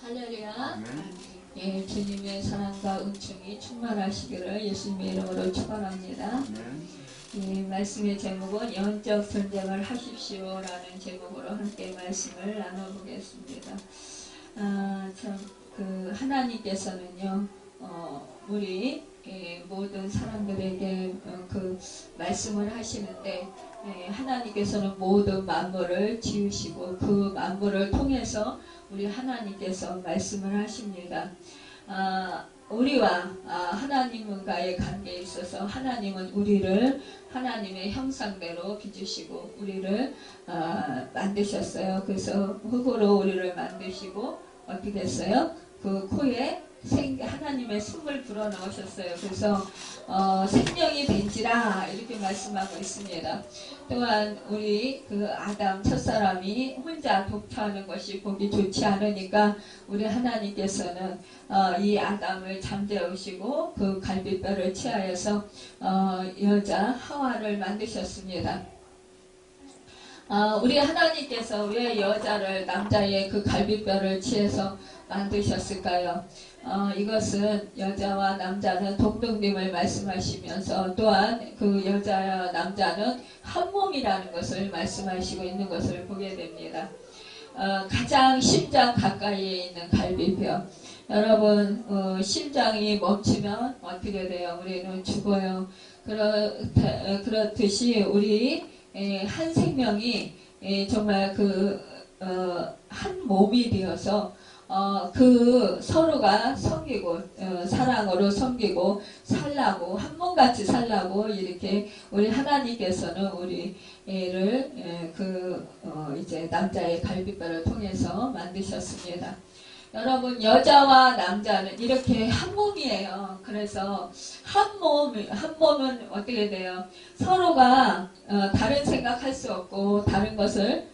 할렐루야. 예, 주님의 사랑과 은총이 충만하시기를 예수님의 이름으로 축원합니다. 예, 말씀의 제목은 영적 전쟁을 하십시오라는 제목으로 함께 말씀을 나눠보겠습니다. 하나님께서는요, 우리 모든 사람들에게 그 말씀을 하시는데, 하나님께서는 모든 만물을 지으시고 그 만물을 통해서 우리 하나님께서 말씀을 하십니다. 우리와 하나님과의 관계에 있어서 하나님은 우리를 하나님의 형상대로 빚으시고 우리를 만드셨어요. 그래서 흙으로 우리를 만드시고 어떻게 했어요? 그 코에 하나님의 숨을 불어넣으셨어요. 그래서 생명이 된지라 이렇게 말씀하고 있습니다. 또한 우리 그 아담 첫사람이 혼자 독처하는 것이 보기 좋지 않으니까 우리 하나님께서는 이 아담을 잠재우시고 그 갈비뼈를 취하여서 여자 하와를 만드셨습니다. 우리 하나님께서 왜 여자를 남자의 그 갈비뼈를 취해서 만드셨을까요? 이것은 여자와 남자는 동등됨을 말씀하시면서 또한 그 여자와 남자는 한 몸이라는 것을 말씀하시고 있는 것을 보게 됩니다. 가장 심장 가까이에 있는 갈비뼈. 여러분, 심장이 멈추면 어떻게 돼요? 우리는 죽어요. 그렇듯이 우리 한 생명이 정말 한 몸이 되어서 그 서로가 섬기고 사랑으로 섬기고 살라고 한 몸같이 살라고 이렇게 우리 하나님께서는 우리를 이제 남자의 갈비뼈를 통해서 만드셨습니다. 여러분, 여자와 남자는 이렇게 한 몸이에요. 그래서 한 몸은 어떻게 돼요? 서로가 다른 생각할 수 없고 다른 것을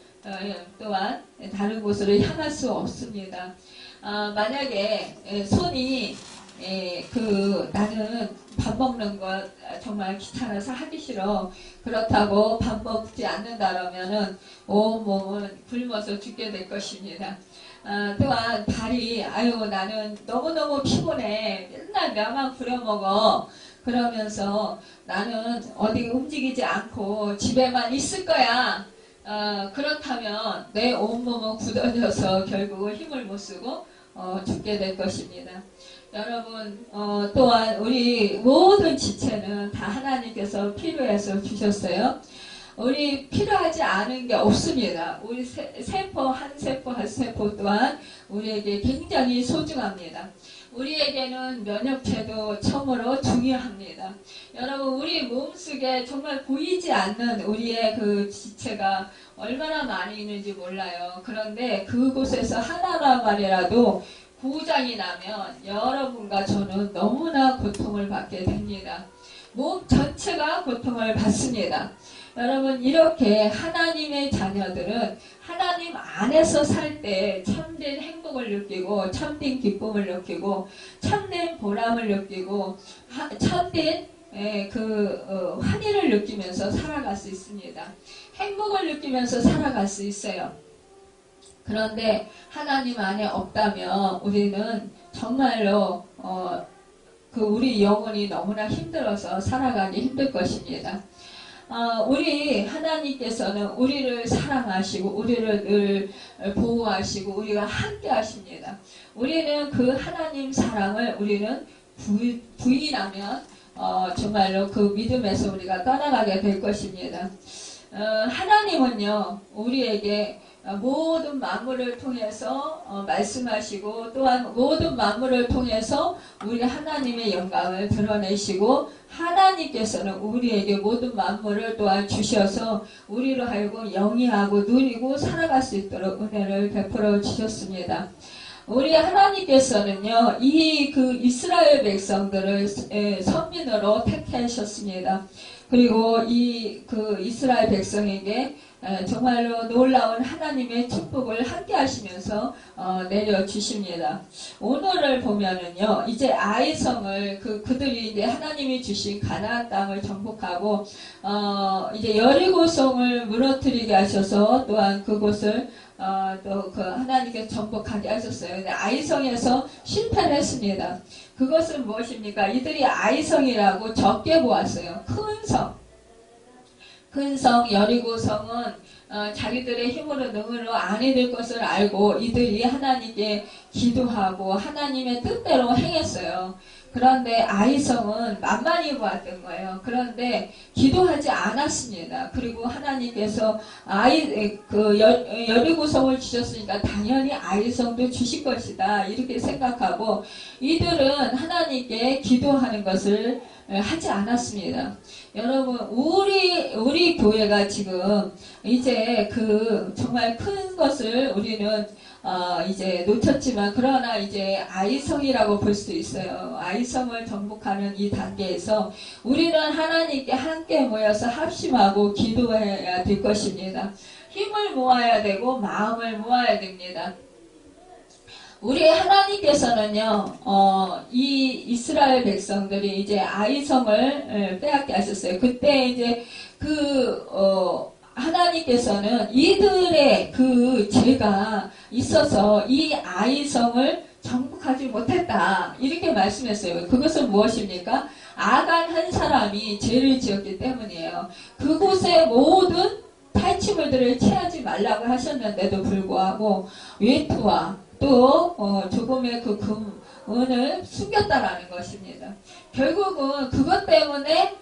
또한 다른 곳으로 향할 수 없습니다. 만약에 손이 나는 밥 먹는 것 정말 귀찮아서 하기 싫어. 그렇다고 밥 먹지 않는다라면은 온 몸은 굶어서 죽게 될 것입니다. 또한 발이 나는 너무너무 피곤해. 맨날 뼈만 부려먹어. 그러면서 나는 어디 움직이지 않고 집에만 있을 거야. 그렇다면 내 온몸은 굳어져서 결국은 힘을 못 쓰고 죽게 될 것입니다. 여러분, 또한 우리 모든 지체는 다 하나님께서 필요해서 주셨어요. 우리 필요하지 않은 게 없습니다. 우리 세포 한 세포 또한 우리에게 굉장히 소중합니다. 우리에게는 면역체도 처음으로 중요합니다. 여러분, 우리 몸속에 정말 보이지 않는 우리의 그 지체가 얼마나 많이 있는지 몰라요. 그런데 그곳에서 하나만 말이라도 고장이 나면 여러분과 저는 너무나 고통을 받게 됩니다. 몸 전체가 고통을 받습니다. 여러분, 이렇게 하나님의 자녀들은 하나님 안에서 살 때 참된 행복을 느끼고 참된 기쁨을 느끼고 참된 보람을 느끼고 참된 환희를 느끼면서 살아갈 수 있습니다. 행복을 느끼면서 살아갈 수 있어요. 그런데 하나님 안에 없다면 우리는 정말로 우리 영혼이 너무나 힘들어서 살아가기 힘들 것입니다. 우리 하나님께서는 우리를 사랑하시고 우리를 늘 보호하시고 우리가 함께 하십니다. 우리는 그 하나님 사랑을 우리는 부인하면 정말로 그 믿음에서 우리가 떠나가게 될 것입니다. 하나님은요, 우리에게 모든 만물을 통해서 말씀하시고 또한 모든 만물을 통해서 우리 하나님의 영광을 드러내시고 하나님께서는 우리에게 모든 만물을 또한 주셔서 우리로 하여금 영위하고 누리고 살아갈 수 있도록 은혜를 베풀어 주셨습니다. 우리 하나님께서는요, 이스라엘 백성들을 선민으로 택하셨습니다. 그리고 이스라엘 백성에게 정말로 놀라운 하나님의 축복을 함께 하시면서 내려주십니다. 오늘을 보면은요, 이제 아이성을 그들이 이제 하나님이 주신 가나안 땅을 정복하고 이제 여리고성을 무너뜨리게 하셔서 또한 그곳을 또 그 하나님께 정복하게 하셨어요. 근데 아이성에서 실패를 했습니다. 그것은 무엇입니까? 이들이 아이성이라고 적게 보았어요. 큰 성 여리고성은 자기들의 힘으로 능으로 안 이룰 것을 알고 이들이 하나님께 기도하고 하나님의 뜻대로 행했어요. 그런데 아이성은 만만히 보았던 거예요. 그런데 기도하지 않았습니다. 그리고 하나님께서 여리고성을 주셨으니까 당연히 아이성도 주실 것이다. 이렇게 생각하고 이들은 하나님께 기도하는 것을 하지 않았습니다. 여러분, 우리 교회가 지금 이제 정말 큰 것을 우리는 이제 놓쳤지만 그러나 이제 아이성이라고 볼 수 있어요. 아이성을 정복하는 이 단계에서 우리는 하나님께 함께 모여서 합심하고 기도해야 될 것입니다. 힘을 모아야 되고 마음을 모아야 됩니다. 우리 하나님께서는요, 이 이스라엘 백성들이 이제 아이성을 빼앗게 하셨어요. 그때 이제 하나님께서는 이들의 죄가 있어서 이 아이성을 정복하지 못했다. 이렇게 말씀했어요. 그것은 무엇입니까? 아간 한 사람이 죄를 지었기 때문이에요. 그곳의 모든 탈취물들을 취하지 말라고 하셨는데도 불구하고 외투와 또 조금의 금은을 숨겼다라는 것입니다. 결국은 그것 때문에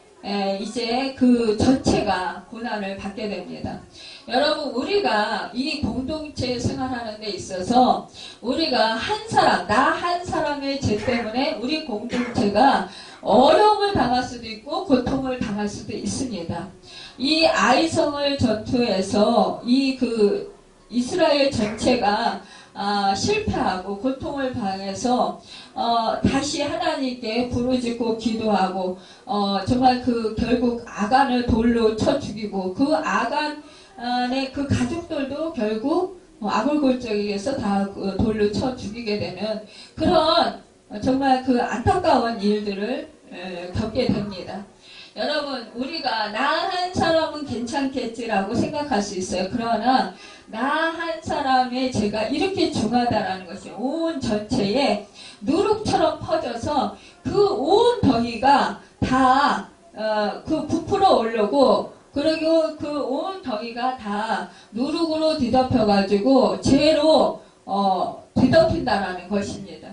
이제 전체가 고난을 받게 됩니다. 여러분, 우리가 이 공동체 생활하는 데 있어서 우리가 나 한 사람의 죄 때문에 우리 공동체가 어려움을 당할 수도 있고 고통을 당할 수도 있습니다. 이 아이성을 전투에서 이스라엘 전체가 실패하고 고통을 당해서 다시 하나님께 부르짖고 기도하고 정말 결국 아간을 돌로 쳐 죽이고 그 아간의 그 가족들도 결국 아골골적에서 다 돌로 쳐 죽이게 되는 그런 정말 안타까운 일들을 겪게 됩니다. 여러분, 우리가 나 한 사람은 괜찮겠지라고 생각할 수 있어요. 그러나 나 한 사람의 죄가 이렇게 중하다라는 것이 온 전체에 누룩처럼 퍼져서 그 온 덩이가 다 부풀어 오르고 그리고 그 온 덩이가 다 누룩으로 뒤덮여가지고 죄로 뒤덮인다라는 것입니다.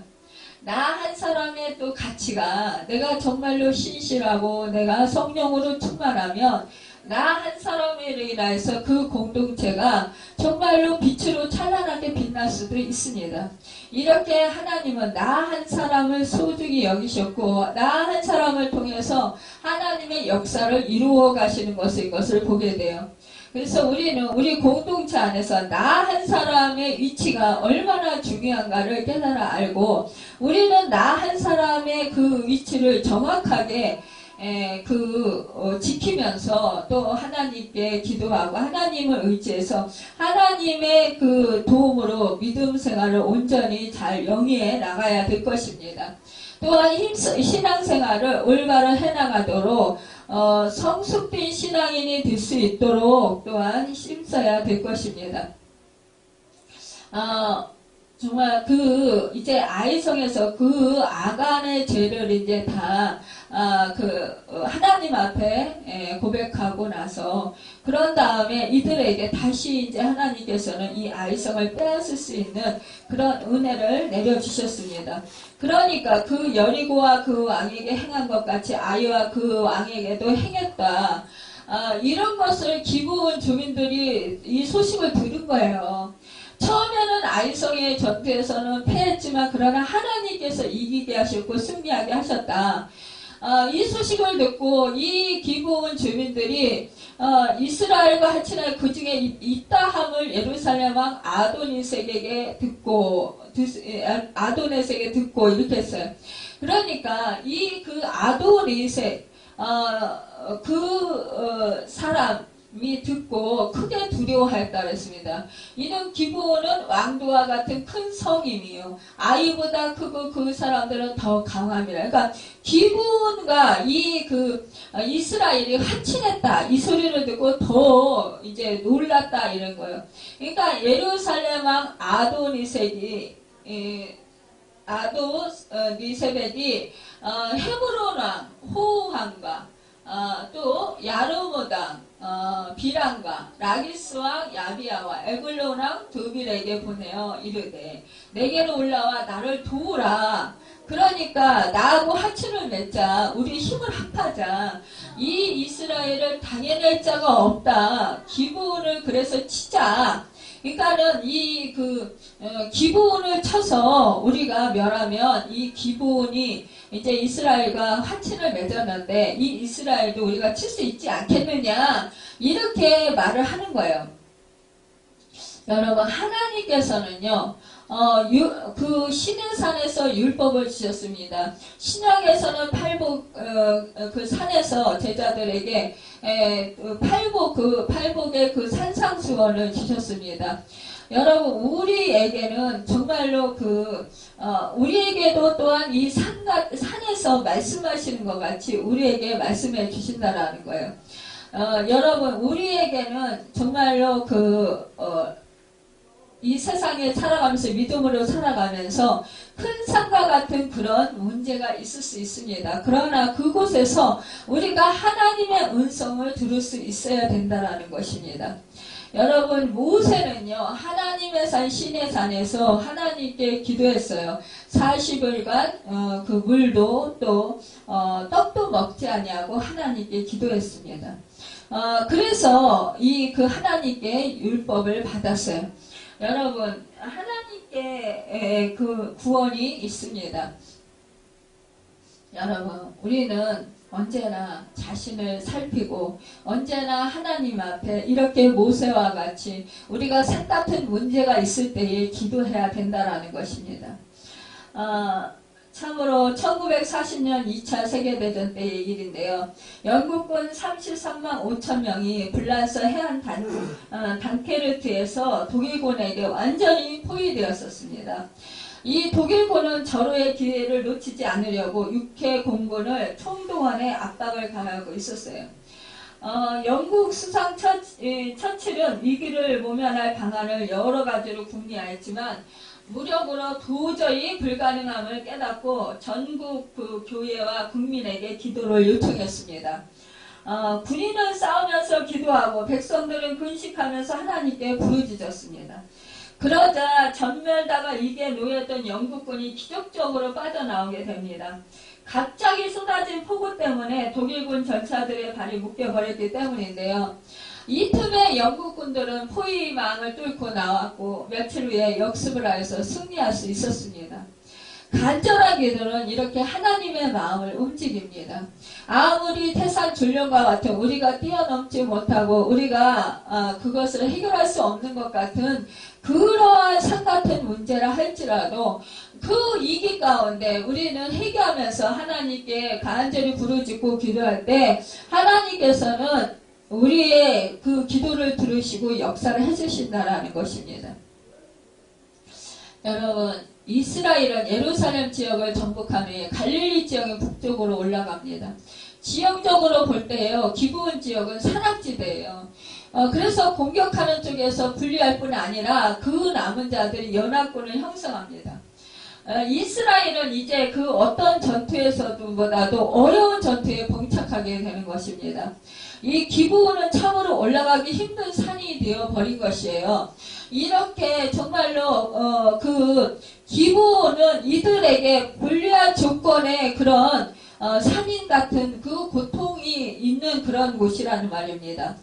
나 한 사람의 또 가치가 내가 정말로 신실하고 내가 성령으로 충만하면 나 한 사람으로 인해서 그 공동체가 정말로 빛으로 찬란하게 빛날 수도 있습니다. 이렇게 하나님은 나 한 사람을 소중히 여기셨고 나 한 사람을 통해서 하나님의 역사를 이루어 가시는 것을 보게 돼요. 그래서 우리는 우리 공동체 안에서 나 한 사람의 위치가 얼마나 중요한가를 깨달아 알고 우리는 나 한 사람의 그 위치를 정확하게 지키면서 또 하나님께 기도하고 하나님을 의지해서 하나님의 도움으로 믿음 생활을 온전히 잘 영위해 나가야 될 것입니다. 또한 신앙생활을 올바로 해나가도록 성숙된 신앙인이 될 수 있도록 또한 힘써야 될 것입니다. 정말 이제 아이성에서 아간의 죄를 이제 다 하나님 앞에 고백하고 나서 그런 다음에 이들에게 다시 이제 하나님께서는 이 아이성을 빼앗을 수 있는 그런 은혜를 내려주셨습니다. 그러니까 여리고와 그 왕에게 행한 것 같이 아이와 그 왕에게도 행했다. 이런 것을 기브온 주민들이 이 소식을 들은 거예요. 처음에는 아이성의 전투에서는 패했지만 그러나 하나님께서 이기게 하셨고 승리하게 하셨다. 이 소식을 듣고 이 기브온 주민들이 이스라엘과 하치나 그 중에 있다함을 예루살렘 왕 아도니색에게 듣고 이렇게 했어요. 그러니까 아도니색 사람 듣고 크게 두려워하였다 그랬습니다. 이는 기브온은 왕도와 같은 큰 성임이요. 아이보다 크고 그 사람들은 더 강함이라. 그러니까 기브온과 이스라엘이 화친했다. 이 소리를 듣고 더 이제 놀랐다 이런 거예요. 그러니까 예루살렘 왕 아도니세벳이 헤브론 왕 호함과 또 야르무당 비람과 라기스 왕 야비아와 에글론 왕 두빌에게 보내어 이르되 내게로 올라와 나를 도우라. 그러니까 나하고 하친을 맺자. 우리 힘을 합하자. 이 이스라엘을 당해낼 자가 없다. 기브온을 그래서 치자. 그러니까는 기브온을 쳐서 우리가 멸하면 이 기브온이 이제 이스라엘과 화친을 맺었는데 이 이스라엘도 우리가 칠 수 있지 않겠느냐 이렇게 말을 하는 거예요. 여러분 하나님께서는요 그 시내산에서 율법을 주셨습니다. 신약에서는 그 산에서 제자들에게 팔복의 그 산상수원을 주셨습니다. 여러분 우리에게는 정말로 우리에게도 또한 이 산에서 말씀하시는 것 같이 우리에게 말씀해 주신다라는 거예요. 여러분 우리에게는 정말로 이 세상에 살아가면서 믿음으로 살아가면서 큰 산과 같은 그런 문제가 있을 수 있습니다. 그러나 그곳에서 우리가 하나님의 음성을 들을 수 있어야 된다는 것입니다. 여러분 모세는요 하나님의 산 시내산에서 하나님께 기도했어요. 40일간 그 물도 또 떡도 먹지 아니하고 하나님께 기도했습니다. 그래서 그 하나님께 율법을 받았어요. 여러분 하나님께 그 구원이 있습니다. 여러분 우리는 언제나 자신을 살피고 언제나 하나님 앞에 이렇게 모세와 같이 우리가 산 같은 문제가 있을 때에 기도해야 된다라는 것입니다. 참으로 1940년 2차 세계대전 때의 일인데요. 영국군 33만 5천 명이 불란서 해안 단케르트에서 독일군에게 완전히 포위되었었습니다. 이 독일군은 절호의 기회를 놓치지 않으려고 육해 공군을 총동원해 압박을 가하고 있었어요. 영국 수상 처칠은 위기를 모면할 방안을 여러 가지로 궁리하였지만 무력으로 도저히 불가능함을 깨닫고 전국 교회와 국민에게 기도를 요청했습니다. 군인은 싸우면서 기도하고 백성들은 근식하면서 하나님께 부르짖었습니다. 그러자 전멸다가 이게 놓였던 영국군이 기적적으로 빠져나오게 됩니다. 갑자기 쏟아진 폭우 때문에 독일군 전차들의 발이 묶여버렸기 때문인데요. 이 틈에 영국군들은 포위망을 뚫고 나왔고 며칠 후에 역습을 하여서 승리할 수 있었습니다. 간절한 기도는 이렇게 하나님의 마음을 움직입니다. 아무리 태산 줄령과 같은 우리가 뛰어넘지 못하고 우리가 그것을 해결할 수 없는 것 같은 그러한 산 같은 문제라 할지라도 그 위기 가운데 우리는 회개하면서 하나님께 간절히 부르짖고 기도할 때 하나님께서는 우리의 그 기도를 들으시고 역사를 해주신다라는 것입니다. 여러분 이스라엘은 예루살렘 지역을 정복한 후에 갈릴리 지역의 북쪽으로 올라갑니다. 지형적으로 볼 때요 기브온 지역은 산악지대예요. 그래서 공격하는 쪽에서 불리할 뿐 아니라 그 남은 자들이 연합군을 형성합니다. 이스라엘은 이제 그 어떤 전투에서보다도 어려운 전투에 봉착하게 되는 것입니다. 이 기브온은 참으로 올라가기 힘든 산이 되어버린 것이에요. 이렇게 정말로 그 기브온은 이들에게 불리한 조건의 그런 산인 같은 그 고통이 있는 그런 곳이라는 말입니다.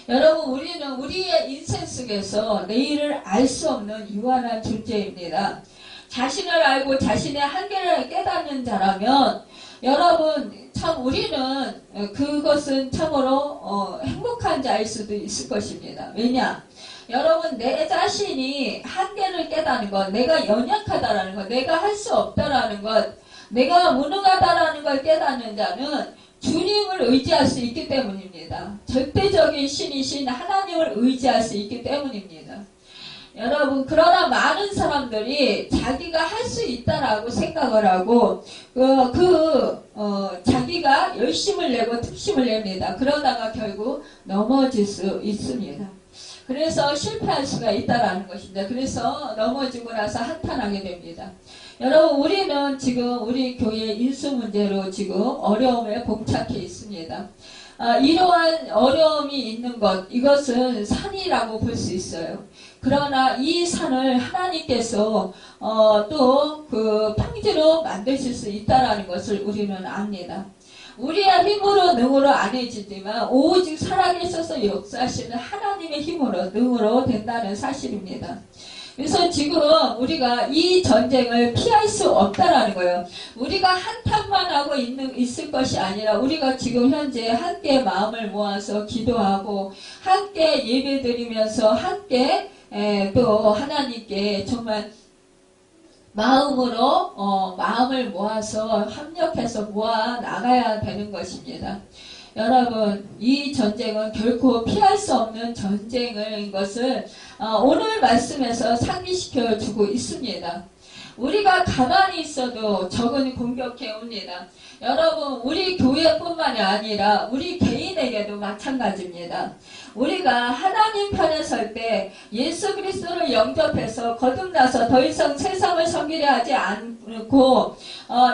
여러분 우리는 우리의 인생 속에서 내일을 알 수 없는 유한한 존재입니다. 자신을 알고 자신의 한계를 깨닫는 자라면 여러분 참 우리는 그것은 참으로 행복한 자일 수도 있을 것입니다. 왜냐? 여러분 내 자신이 한계를 깨닫는 것, 내가 연약하다라는 것, 내가 할 수 없다라는 것, 내가 무능하다라는 걸 깨닫는 자는 주님을 의지할 수 있기 때문입니다. 절대적인 신이신 하나님을 의지할 수 있기 때문입니다. 여러분, 그러나 많은 사람들이 자기가 할 수 있다라고 생각을 하고 자기가 열심을 내고 특심을 냅니다. 그러다가 결국 넘어질 수 있습니다. 그래서 실패할 수가 있다라는 것입니다. 그래서 넘어지고 나서 한탄하게 됩니다. 여러분, 우리는 지금 우리 교회 인수 문제로 지금 어려움에 봉착해 있습니다. 이러한 어려움이 있는 것, 이것은 산이라고 볼 수 있어요. 그러나 이 산을 하나님께서 또 그 평지로 만드실 수 있다라는 것을 우리는 압니다. 우리의 힘으로 능으로 안 해지지만 오직 살아계셔서 역사하시는 하나님의 힘으로 능으로 된다는 사실입니다. 그래서 지금 우리가 이 전쟁을 피할 수 없다라는 거예요. 우리가 한탄만 하고 있을 것이 아니라 우리가 지금 현재 함께 마음을 모아서 기도하고 함께 예배드리면서 함께 또 하나님께 정말 마음을 모아서 협력해서 모아 나가야 되는 것입니다. 여러분, 이 전쟁은 결코 피할 수 없는 전쟁인 것을 오늘 말씀에서 상기시켜 주고 있습니다. 우리가 가만히 있어도 적은 공격해 옵니다. 여러분, 우리 교회뿐만이 아니라 우리 개인에게도 마찬가지입니다. 우리가 하나님 편에 설 때 예수 그리스도를 영접해서 거듭나서 더 이상 세상을 섬기려 하지 않고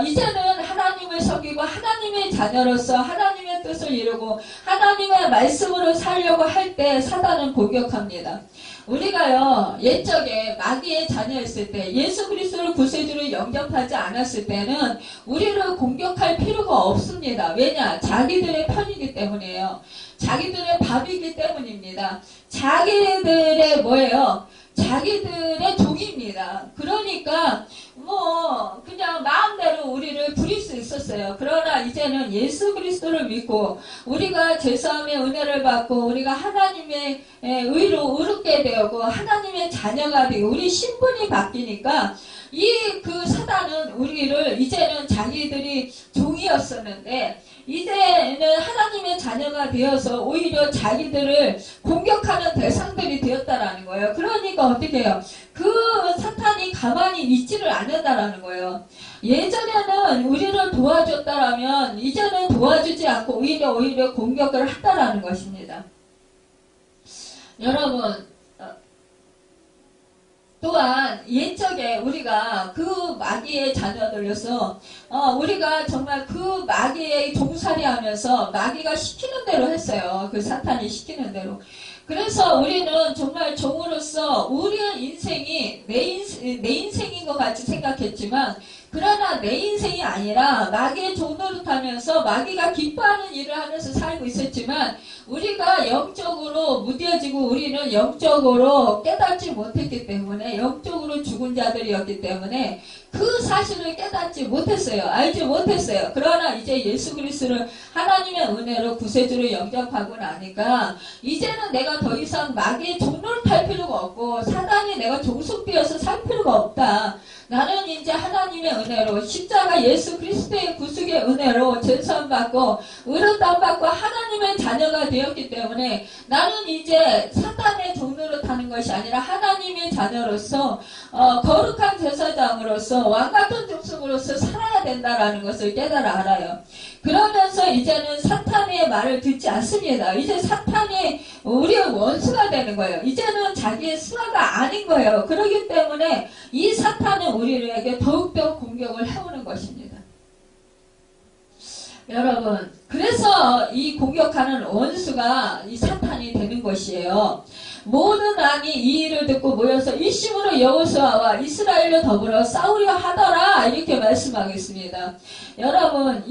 이제는 하나님을 섬기고 하나님의 자녀로서 하나님의 뜻을 이루고 하나님의 말씀으로 살려고 할 때 사단은 공격합니다. 우리가요, 옛적에 마귀의 자녀였을 때 예수 그리스도를 구세주로 영접하지 않았을 때는 우리를 공격할 필요가 없습니다. 왜냐? 자기들의 편이기 때문이에요. 자기들의 밥이기 때문입니다. 자기들의 뭐예요? 자기들의 종입니다. 그러니까 그냥 마음대로 우리를 부릴 수 있었어요. 그러나 이제는 예수 그리스도를 믿고 우리가 죄사함의 은혜를 받고 우리가 하나님의 의로 의롭게 되고 하나님의 자녀가 되고 우리 신분이 바뀌니까 그 사단은 우리를 이제는 자기들이 종이었었는데 이제는 하나님의 자녀가 되어서 오히려 자기들을 공격하는 대상들이 되었다라는 거예요. 그러니까 어떻게 해요? 그 사탄이 가만히 있지를 않는다라는 거예요. 예전에는 우리를 도와줬다라면 이제는 도와주지 않고 오히려 공격을 한다라는 것입니다. 여러분, 또한 옛적에 우리가 그 마귀의 자녀들로서 우리가 정말 그 마귀의 종살이 하면서 마귀가 시키는 대로 했어요. 그 사탄이 시키는 대로. 그래서 우리는 정말 종으로서 우리의 인생이 내 인생인 것 같이 생각했지만 그러나 내 인생이 아니라 마귀의 종노릇하면서 마귀가 기뻐하는 일을 하면서 살고 있었지만 우리가 영적으로 무뎌지고 우리는 영적으로 깨닫지 못했기 때문에 영적으로 죽은 자들이었기 때문에 그 사실을 깨닫지 못했어요. 알지 못했어요. 그러나 이제 예수 그리스도를 하나님의 은혜로 구세주로 영접하고 나니까 이제는 내가 더 이상 마귀의 종노릇할 필요가 없고 사단이 내가 종속되어서 살 필요가 없다. 나는 이제 하나님의 은혜로 십자가 예수 그리스도의 구속의 은혜로 죄사함 받고 의롭다함 받고 하나님의 자녀가 되었기 때문에 나는 이제 사탄의 종로로 타는 것이 아니라 하나님의 자녀로서 거룩한 제사장으로서 왕같은 족속으로서 살아야 된다라는 것을 깨달아 알아요. 그러면서 이제는 사탄의 말을 듣지 않습니다. 이제 사탄이 우리의 원수가 되는 거예요. 이제는 자기의 수하가 아닌 거예요. 그렇기 때문에 이 사탄은 우리에게 더욱더 공격을 해오는 것입니다. 여러분, 그래서 이 공격하는 원수가 이 사탄이 되는 것이에요. 모든 왕이 이 일을 듣고 모여서 일심으로 여호수아와 이스라엘로 더불어 싸우려 하더라 이렇게 말씀하겠습니다. 여러분,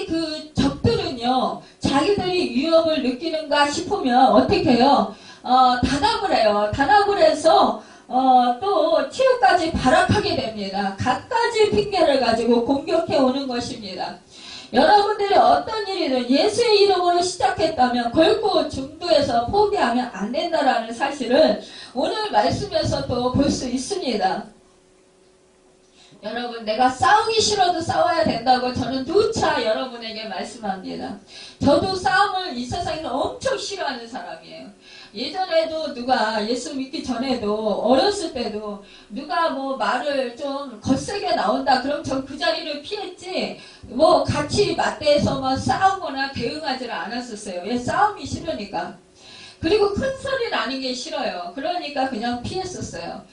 그 적들은요 자기들이 위협을 느끼는가 싶으면 어떻게 해요? 단합을 해요. 단합을 해서 또 치유까지 발악하게 됩니다. 갖가지 핑계를 가지고 공격해 오는 것입니다. 여러분들이 어떤 일이든 예수의 이름으로 시작했다면 결코 중도에서 포기하면 안 된다라는 사실을 오늘 말씀에서도 볼 수 있습니다. 여러분, 내가 싸우기 싫어도 싸워야 된다고 저는 누차 여러분에게 말씀합니다. 저도 싸움을 이 세상에서 엄청 싫어하는 사람이에요. 예전에도 누가 예수 믿기 전에도 어렸을 때도 누가 뭐 말을 좀 거세게 나온다 그럼 전 그 자리를 피했지 뭐 같이 맞대서 막 싸우거나 대응하지를 않았었어요. 왜? 싸움이 싫으니까. 그리고 큰 소리 나는 게 싫어요. 그러니까 그냥 피했었어요.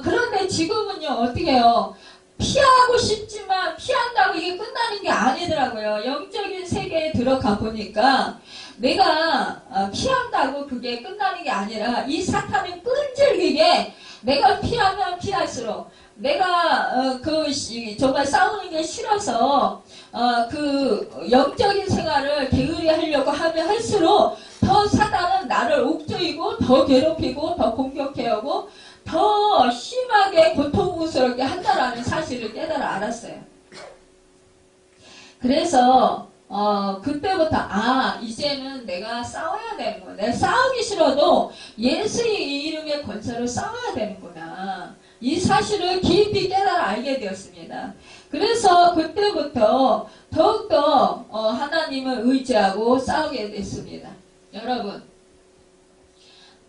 그런데 지금은요, 어떻게 해요? 피하고 싶지만 피한다고 이게 끝나는 게 아니더라고요. 영적인 세계에 들어가 보니까 내가 피한다고 그게 끝나는 게 아니라 이 사탄은 끈질기게 내가 피하면 피할수록 내가 정말 싸우는 게 싫어서 그 영적인 생활을 게으리 하려고 하면 할수록 더 사탄은 나를 옥죄이고 더 괴롭히고 더 공격해오고 더 심하게 고통스럽게 한다라는 사실을 깨달아 알았어요. 그래서 그때부터 이제는 내가 싸워야 되는구나. 내가 싸우기 싫어도 예수의 이름의 권세로 싸워야 되는구나. 이 사실을 깊이 깨달아 알게 되었습니다. 그래서 그때부터 더욱더 하나님을 의지하고 싸우게 됐습니다. 여러분,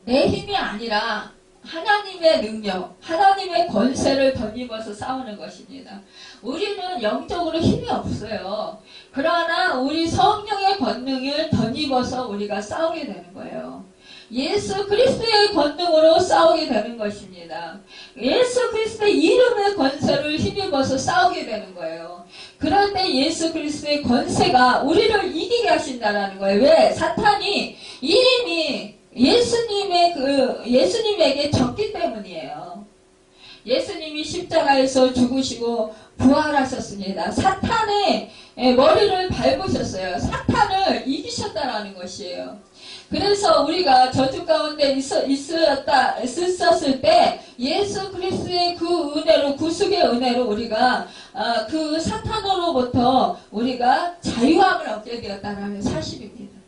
내 힘이 아니라 하나님의 능력, 하나님의 권세를 덧입어서 싸우는 것입니다. 우리는 영적으로 힘이 없어요. 그러나 우리 성령의 권능을 덧입어서 우리가 싸우게 되는 거예요. 예수 그리스도의 권능으로 싸우게 되는 것입니다. 예수 그리스도의 이름의 권세를 힘입어서 싸우게 되는 거예요. 그럴 때 예수 그리스도의 권세가 우리를 이기게 하신다는 거예요. 왜? 사탄이 이름이 예수님에게 적기 때문이에요. 예수님이 십자가에서 죽으시고 부활하셨습니다. 사탄의 머리를 밟으셨어요. 사탄을 이기셨다라는 것이에요. 그래서 우리가 저주 가운데 있었을 때 예수 그리스도의 그 은혜로, 구속의 은혜로 우리가 그 사탄으로부터 우리가 자유함을 얻게 되었다는 사실입니다.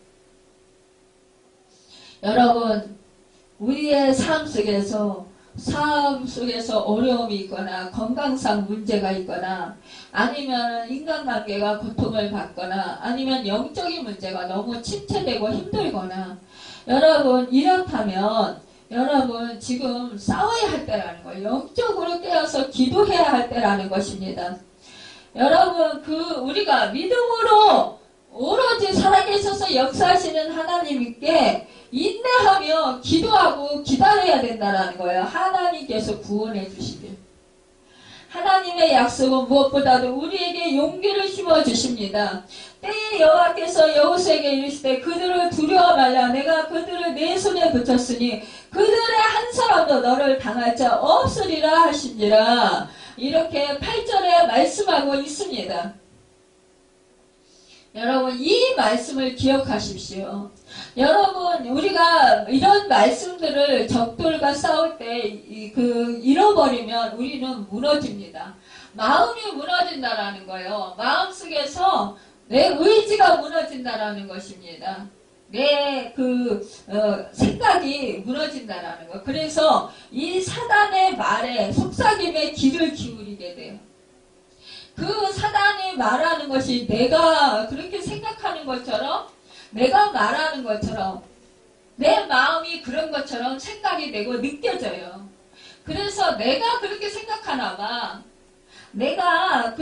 여러분, 우리의 삶 속에서 어려움이 있거나 건강상 문제가 있거나 아니면 인간관계가 고통을 받거나 아니면 영적인 문제가 너무 침체되고 힘들거나 여러분 이렇다면 여러분 지금 싸워야 할 때라는 거예요. 영적으로 깨어서 기도해야 할 때라는 것입니다. 여러분 우리가 믿음으로 오로지 살아계셔서 역사하시는 하나님께 인내하며 기도하고 기다려야 된다는 거예요. 하나님께서 구원해 주시길. 하나님의 약속은 무엇보다도 우리에게 용기를 심어주십니다. 때에 여호와께서 여호수아에게 이르시되 그들을 두려워 말라. 내가 그들을 내 손에 붙였으니 그들의 한 사람도 너를 당할 자 없으리라 하시니라. 이렇게 8절에 말씀하고 있습니다. 여러분 이 말씀을 기억하십시오. 여러분 우리가 이런 말씀들을 적들과 싸울 때 잃어버리면 우리는 무너집니다. 마음이 무너진다라는 거예요. 마음속에서 내 의지가 무너진다라는 것입니다. 내 생각이 무너진다라는 거. 그래서 이 사단의 말에 속삭임에 귀를 기울이게 돼요. 그 사단이 말하는 것이 내가 그렇게 생각하는 것처럼 내가 말하는 것처럼 내 마음이 그런 것처럼 생각이 되고 느껴져요. 그래서 내가 그렇게 생각하나 봐. 내가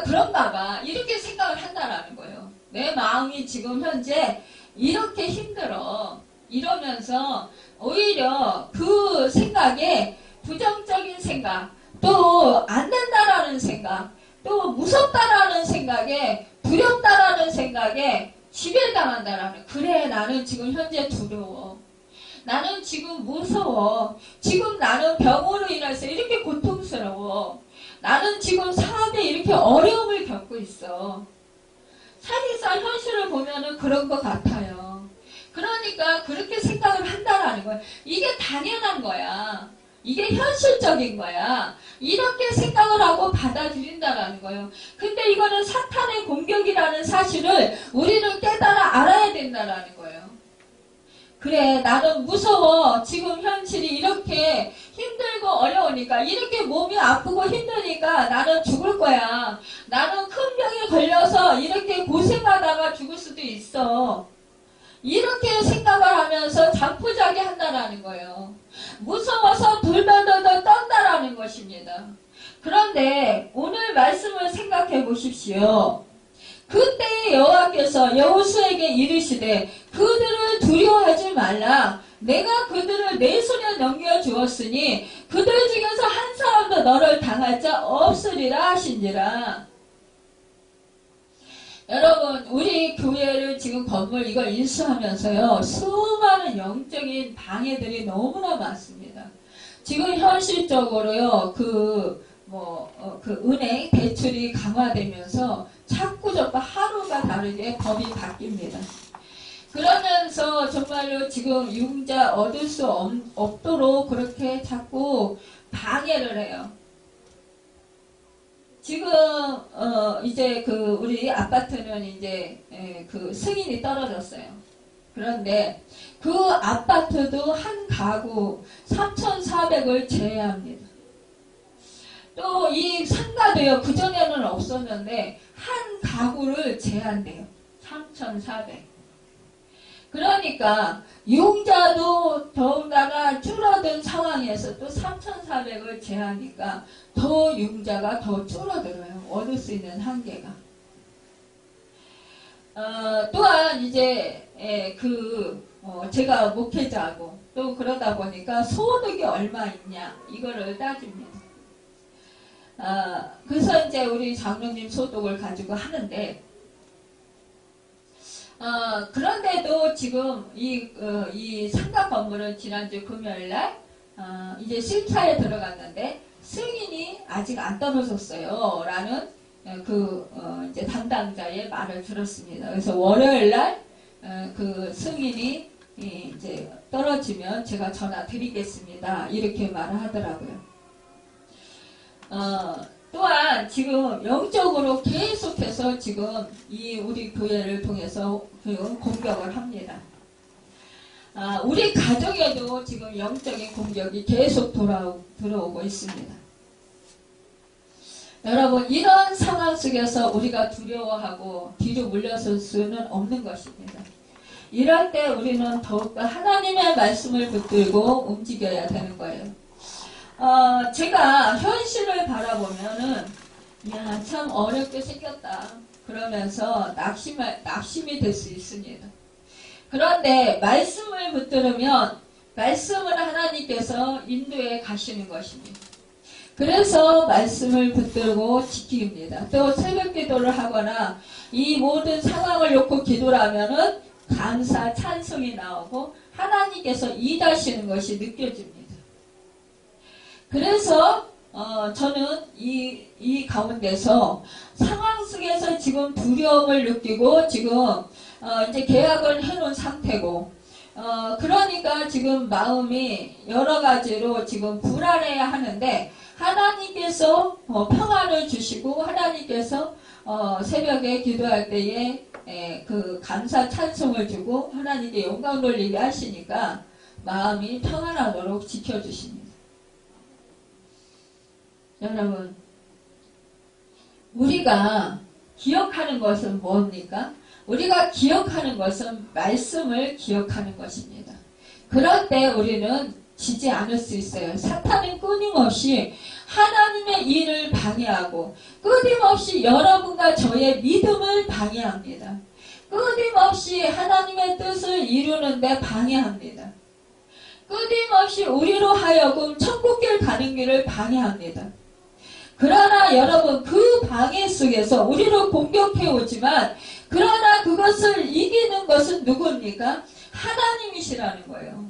그런가 봐. 이렇게 생각을 한다라는 거예요. 내 마음이 지금 현재 이렇게 힘들어. 이러면서 오히려 그 생각에 부정적인 생각 또 안 된다라는 생각, 또 무섭다라는 생각에, 두렵다라는 생각에 지배당한다라는. 그래, 나는 지금 현재 두려워. 나는 지금 무서워. 지금 나는 병으로 인해서 이렇게 고통스러워. 나는 지금 사업에 이렇게 어려움을 겪고 있어. 사실상 현실을 보면은 그런 것 같아요. 그러니까 그렇게 생각을 한다라는 거야. 이게 당연한 거야. 이게 현실적인 거야. 이렇게 생각을 하고 받아들인다라는 거예요. 근데 이거는 사탄의 공격이라는 사실을 우리는 깨달아 알아야 된다라는 거예요. 그래, 나는 무서워. 지금 현실이 이렇게 힘들고 어려우니까 보니까 이렇게 몸이 아프고 힘드니까 나는 죽을 거야. 나는 큰 병에 걸려서 이렇게 고생하다가 죽을 수도 있어. 이렇게 생각을 하면서 잠포자기 한다라는 거예요. 무서워서 돌돌돌돌 떤다라는 것입니다. 그런데 오늘 말씀을 생각해 보십시오. 그때 여호와께서 여호수아에게 이르시되 그들을 두려워하지 말라. 내가 그들을 내 손에 넘겨주었으니 그들 중에서 한 사람도 너를 당할 자 없으리라 하신지라. 여러분, 우리 교회를 지금 건물 이걸 인수하면서요, 수많은 영적인 방해들이 너무나 많습니다. 지금 현실적으로요, 그 은행 대출이 강화되면서 자꾸 하루가 다르게 법이 바뀝니다. 그러면서 정말로 지금 융자 얻을 수 없도록 그렇게 자꾸 방해를 해요. 지금 이제 우리 아파트는 이제 그 승인이 떨어졌어요. 그런데 그 아파트도 한 가구 3,400을 제외합니다. 또 이 상가도요, 그전에는 없었는데 한 가구를 제한돼요. 3,400. 그러니까 융자도 더군다나 줄어든 상황에서 또 3,400을 제하니까 더 융자가 더 줄어들어요. 얻을 수 있는 한계가. 또한 이제 제가 목회자고 또 그러다 보니까 소득이 얼마 있냐 이거를 따집니다. 그래서 이제 우리 장로님 소득을 가지고 하는데 그런데도 지금 이 상가 건물은 지난주 금요일날 이제 심사에 들어갔는데 승인이 아직 안 떨어졌어요. 라는 이제 담당자의 말을 들었습니다. 그래서 월요일날 그 승인이 이제 떨어지면 제가 전화 드리겠습니다. 이렇게 말을 하더라고요. 또한 지금 영적으로 계속해서 지금 이 우리 교회를 통해서 공격을 합니다. 우리 가정에도 지금 영적인 공격이 계속 들어오고 있습니다. 여러분, 이런 상황 속에서 우리가 두려워하고 뒤로 물러설 수는 없는 것입니다. 이럴 때 우리는 더욱더 하나님의 말씀을 붙들고 움직여야 되는 거예요. 제가 현실을 바라보면은, 야, 참 어렵게 생겼다. 그러면서 낙심이 될 수 있습니다. 그런데 말씀을 붙들으면, 말씀을 하나님께서 인도해 가시는 것입니다. 그래서 말씀을 붙들고 지킵니다. 또 새벽 기도를 하거나, 이 모든 상황을 놓고 기도를 하면은, 감사, 찬송이 나오고, 하나님께서 일하시는 것이 느껴집니다. 그래서 저는 이 가운데서 상황 속에서 지금 두려움을 느끼고 지금 이제 계약을 해놓은 상태고 그러니까 지금 마음이 여러 가지로 지금 불안해야 하는데 하나님께서 평안을 주시고 하나님께서 새벽에 기도할 때에 그 감사 찬송을 주고 하나님께 영광 돌리게 하시니까 마음이 평안하도록 지켜주십니다. 여러분, 우리가 기억하는 것은 뭡니까? 우리가 기억하는 것은 말씀을 기억하는 것입니다. 그럴 때 우리는 지지 않을 수 있어요. 사탄은 끊임없이 하나님의 일을 방해하고 끊임없이 여러분과 저의 믿음을 방해합니다. 끊임없이 하나님의 뜻을 이루는데 방해합니다. 끊임없이 우리로 하여금 천국길 가는 길을 방해합니다. 그러나 여러분, 그 방해 속에서 우리를 공격해 오지만 그러나 그것을 이기는 것은 누구입니까? 하나님이시라는 거예요.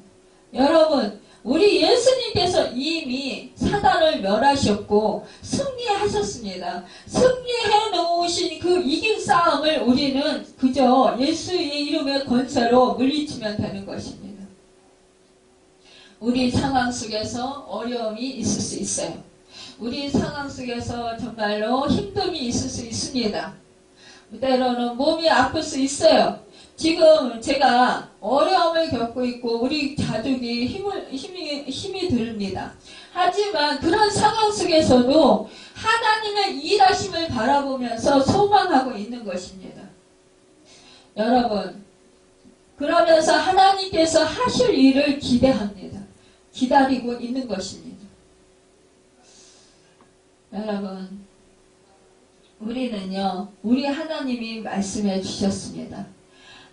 여러분, 우리 예수님께서 이미 사단을 멸하셨고 승리하셨습니다. 승리해 놓으신 그 이긴 싸움을 우리는 그저 예수의 이름의 권세로 물리치면 되는 것입니다. 우리 상황 속에서 어려움이 있을 수 있어요. 우리 상황 속에서 정말로 힘듦이 있을 수 있습니다. 때로는 몸이 아플 수 있어요. 지금 제가 어려움을 겪고 있고 우리 가족이 힘이 듭니다. 하지만 그런 상황 속에서도 하나님의 일하심을 바라보면서 소망하고 있는 것입니다. 여러분, 그러면서 하나님께서 하실 일을 기대합니다. 기다리고 있는 것입니다. 여러분, 우리는요, 우리 하나님이 말씀해 주셨습니다.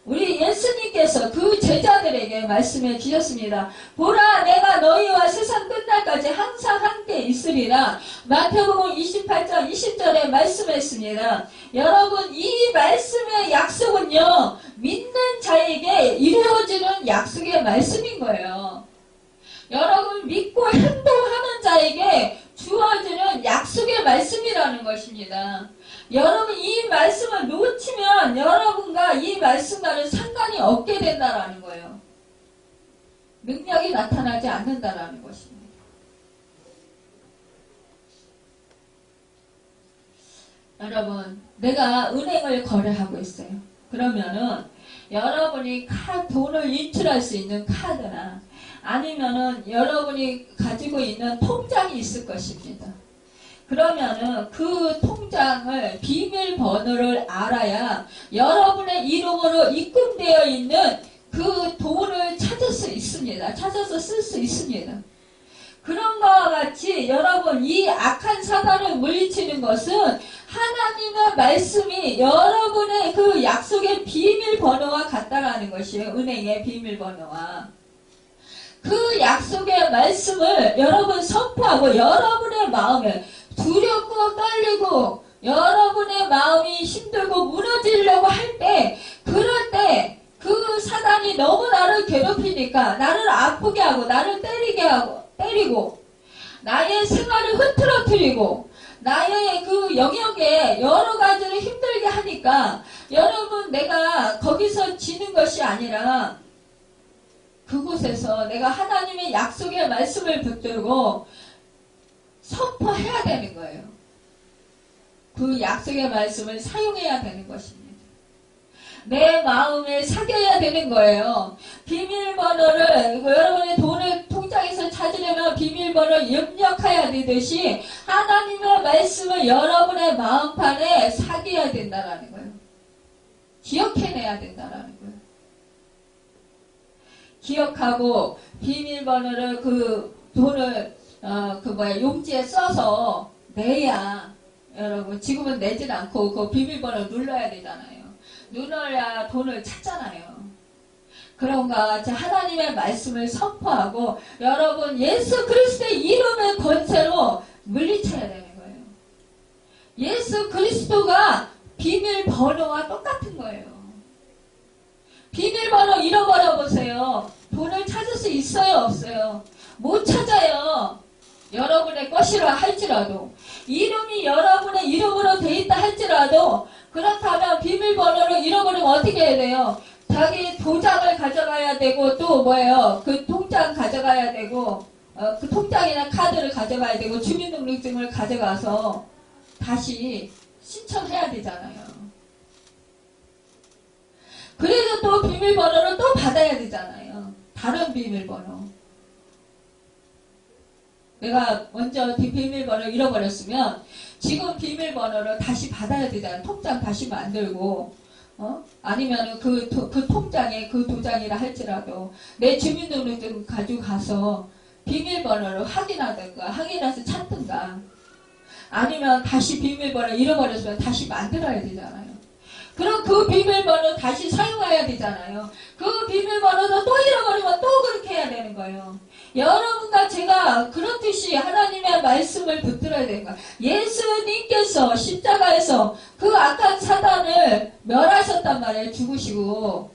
우리 예수님께서 그 제자들에게 말씀해 주셨습니다. 보라, 내가 너희와 세상 끝날까지 항상 함께 있으리라. 마태복음 28장 20절에 말씀했습니다. 여러분, 이 말씀의 약속은요, 믿는 자에게 이루어지는 약속의 말씀인 거예요. 여러분, 믿고 행동하는 자에게 주어지는 약속의 말씀이라는 것입니다. 여러분, 이 말씀을 놓치면 여러분과 이 말씀과는 상관이 없게 된다라는 거예요. 능력이 나타나지 않는다라는 것입니다. 여러분, 내가 은행을 거래하고 있어요. 그러면은 여러분이 돈을 인출할 수 있는 카드나 아니면은 여러분이 가지고 있는 통장이 있을 것입니다. 그러면은 그 통장을 비밀번호를 알아야 여러분의 이름으로 입금되어 있는 그 돈을 찾을 수 있습니다. 찾아서 쓸 수 있습니다. 그런 것과 같이 여러분, 이 악한 사단을 물리치는 것은 하나님의 말씀이 여러분의 그 약속의 비밀번호와 같다라는 것이에요. 은행의 비밀번호와. 그 약속의 말씀을 여러분 선포하고 여러분의 마음에 두렵고 떨리고 여러분의 마음이 힘들고 무너지려고 할 때, 그럴 때 그 사단이 너무 나를 괴롭히니까 나를 아프게 하고 나를 때리고 나의 생활을 흐트러뜨리고 나의 그 영역에 여러 가지를 힘들게 하니까 여러분, 내가 거기서 지는 것이 아니라 그곳에서 내가 하나님의 약속의 말씀을 붙들고 선포해야 되는 거예요. 그 약속의 말씀을 사용해야 되는 것입니다. 내 마음에 새겨야 되는 거예요. 비밀번호를, 여러분의 돈을 통장에서 찾으려면 비밀번호를 입력해야 되듯이 하나님의 말씀을 여러분의 마음판에 새겨야 된다는 거예요. 기억해내야 된다는 거예요. 기억하고 비밀번호를 그 돈을 용지에 써서 내야, 여러분, 지금은 내진 않고 그 비밀번호 눌러야 되잖아요. 눌러야 돈을 찾잖아요. 그런가 같이 하나님의 말씀을 선포하고 여러분, 예수 그리스도의 이름의 권세로 물리쳐야 되는 거예요. 예수 그리스도가 비밀번호와 똑같은 거예요. 비밀번호 잃어버려 보세요. 돈을 찾을 수 있어요, 없어요? 못 찾아요. 여러분의 것이라 할지라도, 이름이 여러분의 이름으로 돼 있다 할지라도, 그렇다면 비밀번호를 잃어버리면 어떻게 해야 돼요? 자기 도장을 가져가야 되고, 또 뭐예요? 그 통장 가져가야 되고, 그 통장이나 카드를 가져가야 되고, 주민등록증을 가져가서 다시 신청해야 되잖아요. 그래도 또 비밀번호를 또 받아야 되잖아요. 다른 비밀번호. 내가 먼저 비밀번호를 잃어버렸으면 지금 비밀번호를 다시 받아야 되잖아요. 통장 다시 만들고, 아니면 그 통장에 그 도장이라 할지라도 내 주민등록증 가지고 가서 비밀번호를 확인해서 찾든가, 아니면 다시 비밀번호 잃어버렸으면 다시 만들어야 되잖아요. 그럼 그 비밀번호 다시 사용해야 되잖아요. 그 비밀번호도 또 잃어버리면 또 그렇게 해야 되는 거예요. 여러분과 제가 그렇듯이 하나님의 말씀을 붙들어야 되는 거예요. 예수님께서 십자가에서 그 악한 사단을 멸하셨단 말이에요. 죽으시고,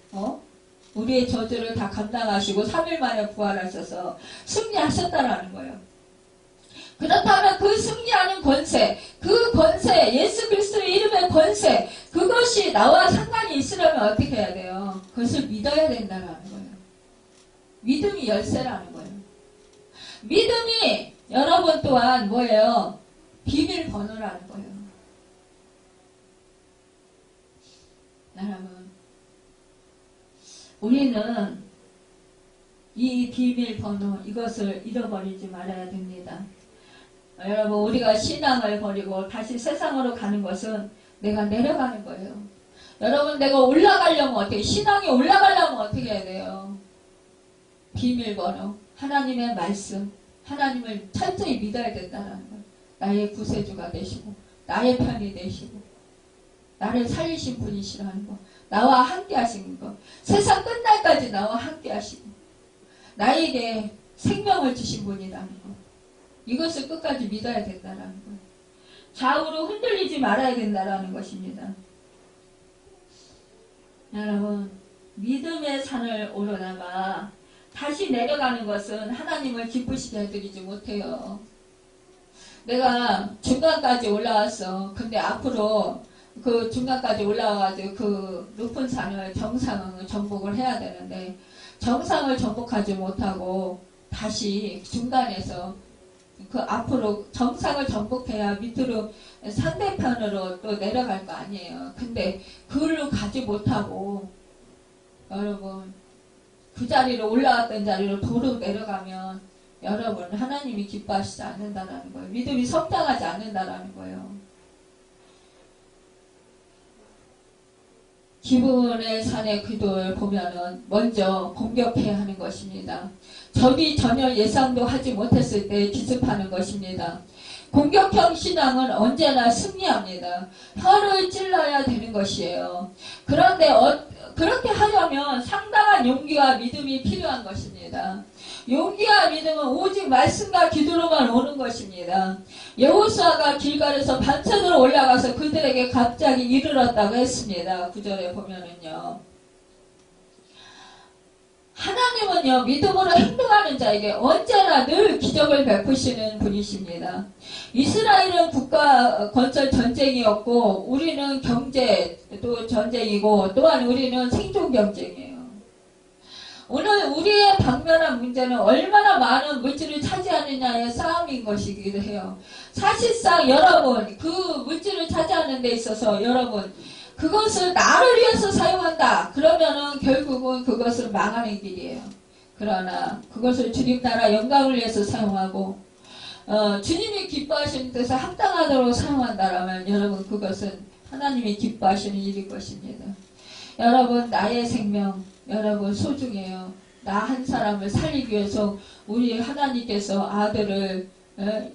우리의 저주를 다 감당하시고 3일 만에 부활하셔서 승리하셨다라는 거예요. 그렇다면 그 승리하는 권세, 그 권세, 예수 그리스도의 이름의 권세, 그것이 나와 상관이 있으려면 어떻게 해야 돼요? 그것을 믿어야 된다는 거예요. 믿음이 열쇠라는 거예요. 믿음이 여러분 또한 뭐예요? 비밀번호라는 거예요. 여러분, 우리는 이 비밀번호 이것을 잃어버리지 말아야 됩니다. 여러분 우리가 신앙을 버리고 다시 세상으로 가는 것은 내가 내려가는 거예요. 여러분 내가 올라가려면 어떻게 신앙이 올라가려면 어떻게 해야 돼요? 비밀번호 하나님의 말씀 하나님을 철저히 믿어야 된다는 거예요. 나의 구세주가 되시고 나의 편이 되시고 나를 살리신 분이시라는 거 나와 함께 하시는 거 세상 끝날까지 나와 함께 하시고 나에게 생명을 주신 분이라는 거 이것을 끝까지 믿어야 된다는 거 좌우로 흔들리지 말아야 된다는 것입니다. 여러분 믿음의 산을 오르다가 다시 내려가는 것은 하나님을 기쁘시게 해드리지 못해요. 내가 중간까지 올라왔어. 근데 앞으로 그 중간까지 올라와가지고 그 높은 산을 정상을 정복을 해야 되는데 정상을 정복하지 못하고 다시 중간에서 그 앞으로 정상을 정복해야 밑으로 상대편으로 또 내려갈 거 아니에요. 근데 그걸로 가지 못하고 여러분 그 자리로 올라왔던 자리로 도로 내려가면 여러분 하나님이 기뻐하시지 않는다는 거예요. 믿음이 성장하지 않는다는 거예요. 기분의 산의 기도를 보면은 먼저 공격해야 하는 것입니다. 적이 전혀 예상도 하지 못했을 때 기습하는 것입니다. 공격형 신앙은 언제나 승리합니다. 혀를 찔러야 되는 것이에요. 그런데 그렇게 하려면 상당한 용기와 믿음이 필요한 것입니다. 용기와 믿음은 오직 말씀과 기도로만 오는 것입니다. 여호수아가 길갈에서 반천으로 올라가서 그들에게 갑자기 이르렀다고 했습니다. 9절에 보면은요. 하나님은요 믿음으로 행동하는 자에게 언제나 늘 기적을 베푸시는 분이십니다. 이스라엘은 국가 건설 전쟁이었고 우리는 경제 또 전쟁이고 또한 우리는 생존 경쟁이에요. 오늘 우리의 당면한 문제는 얼마나 많은 물질을 차지하느냐의 싸움인 것이기도 해요. 사실상 여러분 그 물질을 차지하는 데 있어서 여러분 그것을 나를 위해서 사용한다. 그러면은 결국은 그것은 망하는 길이에요. 그러나 그것을 주님 나라 영광을 위해서 사용하고 주님이 기뻐하시는 뜻에 합당하도록 사용한다라면 여러분 그것은 하나님이 기뻐하시는 일일 것입니다. 여러분 나의 생명 여러분 소중해요. 나 한 사람을 살리기 위해서 우리 하나님께서 아들을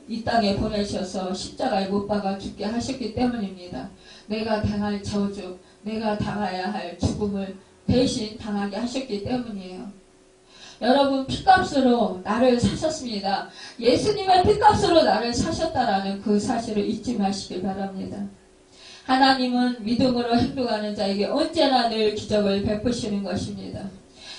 이 땅에 보내셔서 십자가에 못 박아 죽게 하셨기 때문입니다. 내가 당할 저주, 내가 당해야 할 죽음을 대신 당하게 하셨기 때문이에요. 여러분 핏값으로 나를 사셨습니다. 예수님의 핏값으로 나를 사셨다라는 그 사실을 잊지 마시길 바랍니다. 하나님은 믿음으로 행동하는 자에게 언제나 늘 기적을 베푸시는 것입니다.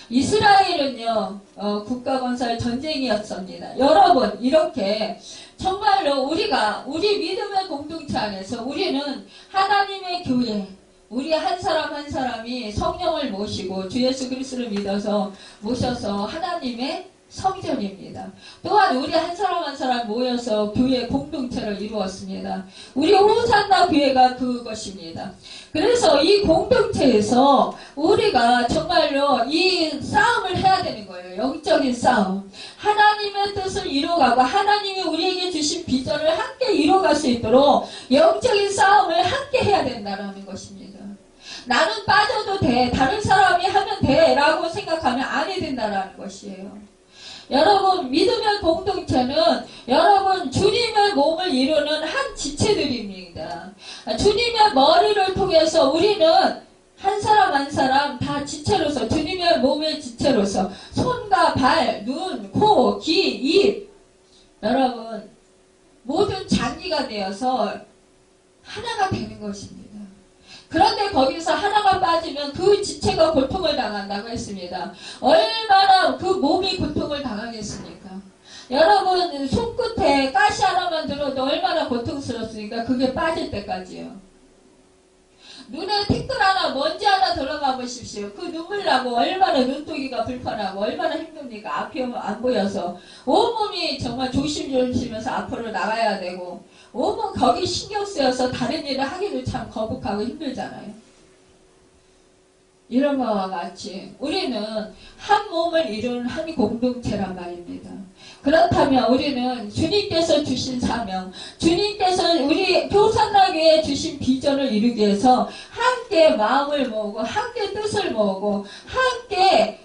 이스라엘은요 국가건설 전쟁이었습니다. 여러분 이렇게 정말로 우리 믿음의 공동체 안에서 우리는 하나님의 교회 우리 한 사람 한 사람이 성령을 모시고 주 예수 그리스도를 믿어서 모셔서 하나님의 성전입니다. 또한 우리 한 사람 한 사람 모여서 교회 공동체를 이루었습니다. 우리 호산나 교회가 그것입니다. 그래서 이 공동체에서 우리가 정말로 이 싸움을 해야 되는 거예요. 영적인 싸움. 하나님의 뜻을 이루어가고 하나님이 우리에게 주신 비전을 함께 이루어갈 수 있도록 영적인 싸움을 함께 해야 된다는 것입니다. 나는 빠져도 돼. 다른 사람이 하면 돼. 라고 생각하면 아니 된다는 것이에요. 여러분 믿음의 공동체는 여러분 주님의 몸을 이루는 한 지체들입니다. 주님의 머리를 통해서 우리는 한 사람 한 사람 다 지체로서 주님의 몸의 지체로서 손과 발, 눈, 코, 귀, 입 여러분 모든 장기가 되어서 하나가 되는 것입니다. 그런데 거기서 하나가 빠지면 그 지체가 고통을 당한다고 했습니다. 얼마나 그 몸이 고통을 당하겠습니까? 여러분 손끝에 가시 하나만 들어도 얼마나 고통스럽습니까? 그게 빠질 때까지요. 눈에 티끌 하나 먼지 하나 들어가 보십시오. 그 눈물 나고 얼마나 눈독이가 불편하고 얼마나 힘듭니까? 앞이 안 보여서 온몸이 정말 조심조심해서 앞으로 나가야 되고 온몸 거기 신경 쓰여서 다른 일을 하기도 참 거북하고 힘들잖아요. 이런 것과 같이 우리는 한 몸을 이루는 한 공동체란 말입니다. 그렇다면 우리는 주님께서 주신 사명, 주님께서 우리 교산나교에 주신 비전을 이루기 위해서 함께 마음을 모으고 함께 뜻을 모으고 함께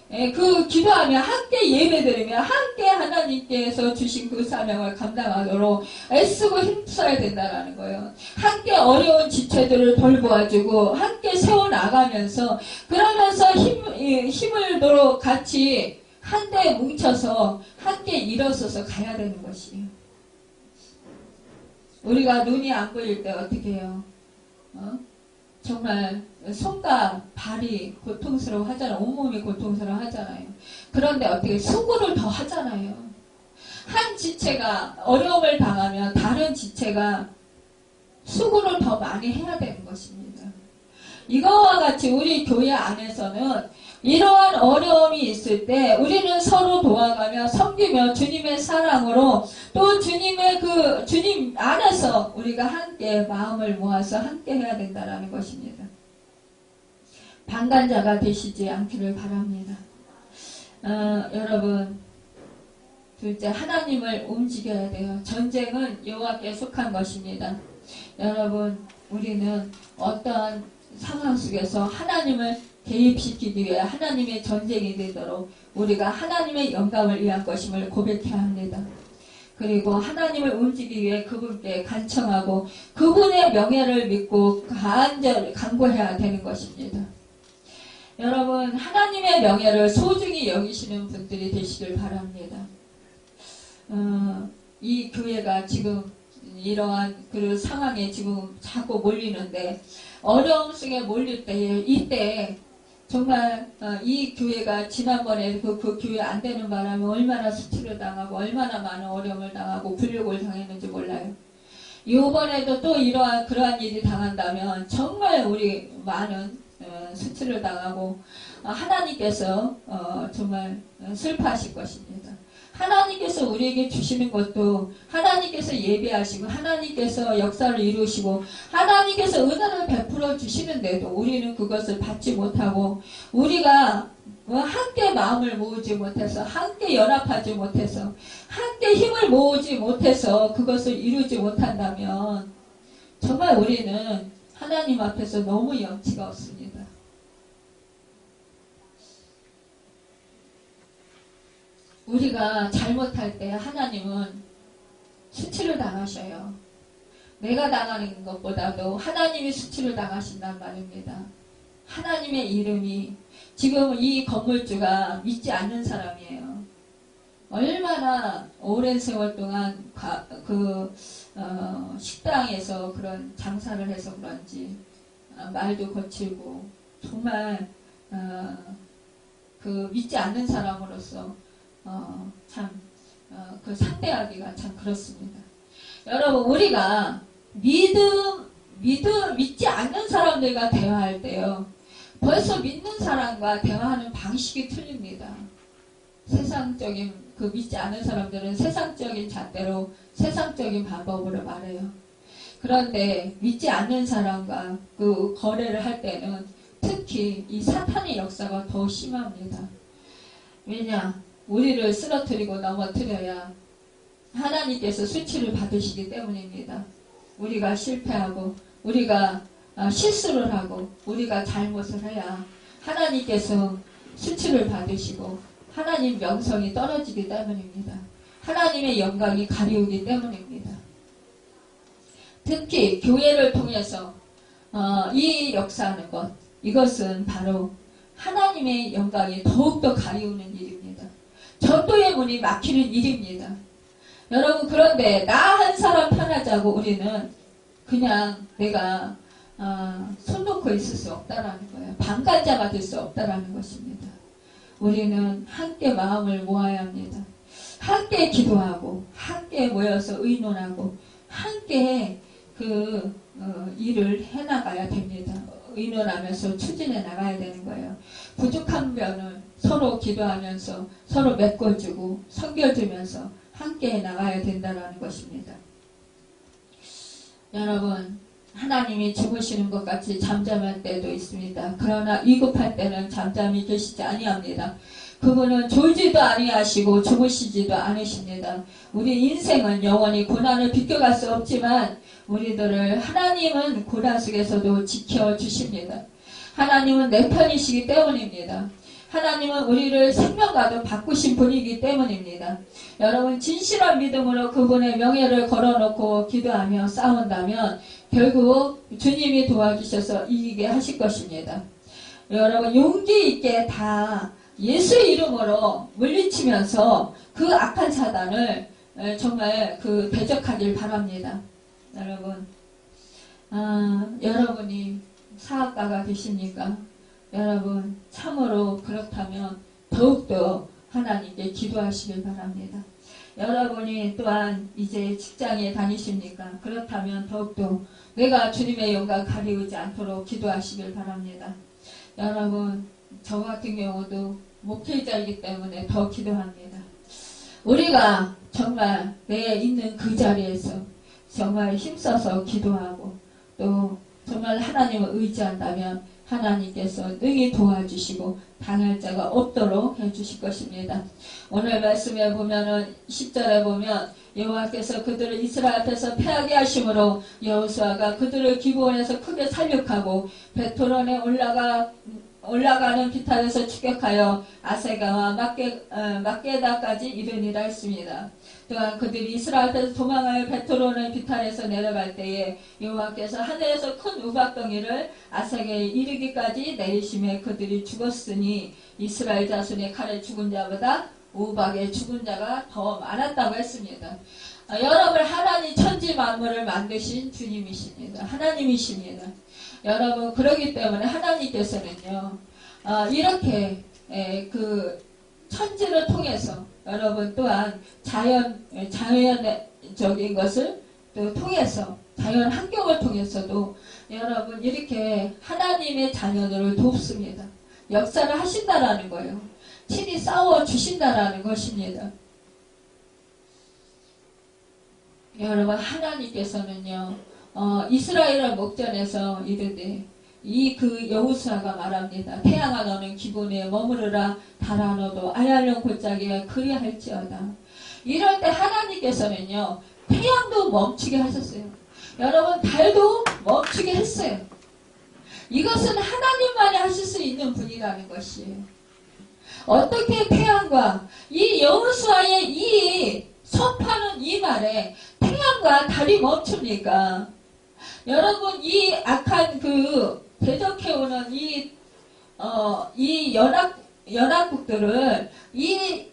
기도하며 함께 예배드리며 함께 하나님께서 주신 그 사명을 감당하도록 애쓰고 힘써야 된다는 거예요. 함께 어려운 지체들을 돌보아주고 함께 세워나가면서 그러면서 힘을 도록 같이 한데 뭉쳐서 함께 일어서서 가야 되는 것이에요. 우리가 눈이 안 보일 때 어떻게 해요? 정말 손과 발이 고통스러워 하잖아요. 온몸이 고통스러워 하잖아요. 그런데 어떻게 수고를 더 하잖아요. 한 지체가 어려움을 당하면 다른 지체가 수고를 더 많이 해야 되는 것입니다. 이거와 같이 우리 교회 안에서는 이러한 어려움이 있을 때 우리는 서로 도와가며 섬기며 주님의 사랑으로 또 주님 안에서 우리가 함께 마음을 모아서 함께 해야 된다는 것입니다. 방관자가 되시지 않기를 바랍니다. 여러분, 둘째, 하나님을 움직여야 돼요. 전쟁은 여호와께 속한 것입니다. 여러분, 우리는 어떠한 상황 속에서 하나님을 개입시키기 위해 하나님의 전쟁이 되도록 우리가 하나님의 영광을 위한 것임을 고백해야 합니다. 그리고 하나님을 움직이기 위해 그분께 간청하고 그분의 명예를 믿고 간구해야 되는 것입니다. 여러분, 하나님의 명예를 소중히 여기시는 분들이 되시길 바랍니다. 이 교회가 지금 이러한 그 상황에 지금 자꾸 몰리는데 어려움 속에 몰릴 때에 이때 정말 이 교회가 지난번에 그 교회 안 되는 바람에 얼마나 수치를 당하고 얼마나 많은 어려움을 당하고 굴욕을 당했는지 몰라요. 이번에도 또 그러한 일이 당한다면 정말 우리 많은 수치를 당하고 하나님께서 정말 슬퍼하실 것입니다. 하나님께서 우리에게 주시는 것도 하나님께서 예배하시고 하나님께서 역사를 이루시고 하나님께서 은혜를 베풀어 주시는데도 우리는 그것을 받지 못하고 우리가 함께 마음을 모으지 못해서 함께 연합하지 못해서 함께 힘을 모으지 못해서 그것을 이루지 못한다면 정말 우리는 하나님 앞에서 너무 영치가 없습니다. 우리가 잘못할 때 하나님은 수치를 당하셔요. 내가 당하는 것보다도 하나님이 수치를 당하신단 말입니다. 하나님의 이름이 지금 이 건물주가 믿지 않는 사람이에요. 얼마나 오랜 세월 동안 식당에서 그런 장사를 해서 그런지 말도 거칠고 정말 믿지 않는 사람으로서 상대하기가 참 그렇습니다. 여러분, 우리가 믿지 않는 사람들과 대화할 때요, 벌써 믿는 사람과 대화하는 방식이 틀립니다. 세상적인, 믿지 않는 사람들은 세상적인 잣대로, 세상적인 방법으로 말해요. 그런데 믿지 않는 사람과 거래를 할 때는 특히 이 사탄의 역사가 더 심합니다. 왜냐? 우리를 쓰러뜨리고 넘어뜨려야 하나님께서 수치를 받으시기 때문입니다. 우리가 실패하고 우리가 실수를 하고 우리가 잘못을 해야 하나님께서 수치를 받으시고 하나님 명성이 떨어지기 때문입니다. 하나님의 영광이 가리우기 때문입니다. 특히 교회를 통해서 이 역사하는 것, 이것은 바로 하나님의 영광이 더욱더 가리우는 일입니다. 전도의 문이 막히는 일입니다. 여러분, 그런데 나 한 사람 편하자고 우리는 그냥 내가 손 놓고 있을 수 없다라는 거예요. 방관자가 될 수 없다라는 것입니다. 우리는 함께 마음을 모아야 합니다. 함께 기도하고 함께 모여서 의논하고 함께 일을 해나가야 됩니다. 의논하면서 추진해 나가야 되는 거예요. 부족한 면을 서로 기도하면서 서로 메꿔주고 섬겨주면서 함께 나가야 된다는 것입니다. 여러분, 하나님이 주무시는 것 같이 잠잠할 때도 있습니다. 그러나 위급할 때는 잠잠히 계시지 아니합니다. 그분은 졸지도 아니하시고 주무시지도 않으십니다. 우리 인생은 영원히 고난을 비껴갈 수 없지만 우리들을 하나님은 고난 속에서도 지켜주십니다. 하나님은 내 편이시기 때문입니다. 하나님은 우리를 생명과도 바꾸신 분이기 때문입니다. 여러분 진실한 믿음으로 그분의 명예를 걸어놓고 기도하며 싸운다면 결국 주님이 도와주셔서 이기게 하실 것입니다. 여러분 용기 있게 다 예수 이름으로 물리치면서 그 악한 사단을 정말 대적하길 바랍니다. 여러분 여러분이 사업가가 되십니까? 여러분 참으로 그렇다면 더욱더 하나님께 기도하시길 바랍니다. 여러분이 또한 이제 직장에 다니십니까? 그렇다면 더욱더 내가 주님의 영광 가리우지 않도록 기도하시길 바랍니다. 여러분 저 같은 경우도 목회자이기 때문에 더 기도합니다. 우리가 정말 내 있는 그 자리에서 정말 힘써서 기도하고 또 정말 하나님을 의지한다면 하나님께서 능히 도와주시고 당할 자가 없도록 해주실 것입니다. 오늘 말씀에 보면은 10절에 보면 여호와께서 그들을 이스라엘 앞에서 패하게 하심으로 여호수아가 그들을 기브온에서 크게 살육하고 베토론에 올라가는 비탈에서 추격하여 아세가와 막게다까지 이르니라 했습니다. 또한 그들이 이스라엘 앞에서 도망하여 베토론의 비탈에서 내려갈 때에 여호와께서 하늘에서 큰 우박덩이를 아세가에 이르기까지 내리심에 그들이 죽었으니 이스라엘 자손의 칼에 죽은 자보다 우박에 죽은 자가 더 많았다고 했습니다. 여러분 하나님 천지 만물을 만드신 주님이십니다. 하나님이십니다. 여러분 그러기 때문에 하나님께서는요 이렇게 그 천지를 통해서 여러분 또한 자연적인 것을 또 통해서 자연 환경을 통해서도 여러분 이렇게 하나님의 자녀들을 돕습니다. 역사를 하신다라는 거예요. 친히 싸워 주신다라는 것입니다. 여러분 하나님께서는요 이스라엘을 목전에서 이르되 그 여호수아가 말합니다. 태양아 너는 기본에 머무르라 달아 너도 아얄론 골짜기에 그리할지어다. 이럴 때 하나님께서는요 태양도 멈추게 하셨어요. 여러분 달도 멈추게 했어요. 이것은 하나님만이 하실 수 있는 분이라는 것이에요. 어떻게 태양과 이 여호수아의 이 선포하는 이 말에 태양과 달이 멈춥니까? 여러분 이 악한 대적해오는 이 연합국들을 이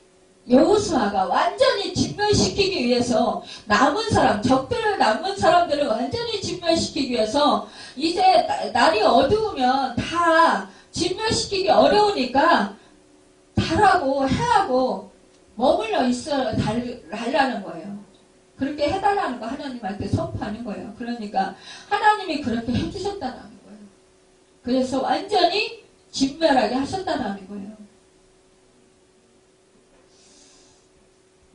여호수아가 완전히 진멸시키기 위해서 남은 사람들을 완전히 진멸시키기 위해서 이제 날이 어두우면 다 진멸시키기 어려우니까 달하고 해하고 머물러 있어 달라는 거예요. 그렇게 해달라는 거 하나님한테 선포하는 거예요. 그러니까 하나님이 그렇게 해주셨다는 거예요. 그래서 완전히 진멸하게 하셨다는 거예요.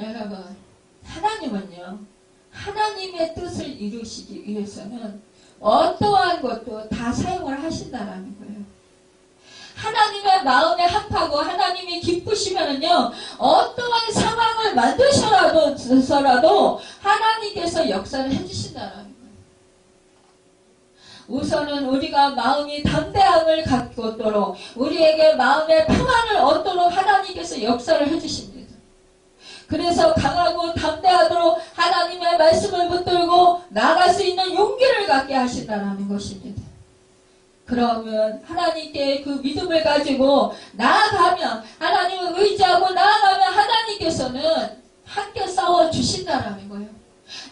여러분 하나님은요 하나님의 뜻을 이루시기 위해서는 어떠한 것도 다 사용을 하신다는 거예요. 하나님의 마음에 합하고 하나님이 기쁘시면은요 어떠한 상황을 만드셔라도 하나님께서 역사를 해주신다는 거예요. 우선은 우리가 마음이 담대함을 갖도록 우리에게 마음의 평안을 얻도록 하나님께서 역사를 해주십니다. 그래서 강하고 담대하도록 하나님의 말씀을 붙들고 나아갈 수 있는 용기를 갖게 하신다는 것입니다. 그러면 하나님께 그 믿음을 가지고 나아가면 하나님을 의지하고 나아가면 하나님께서는 함께 싸워주신다는 거예요.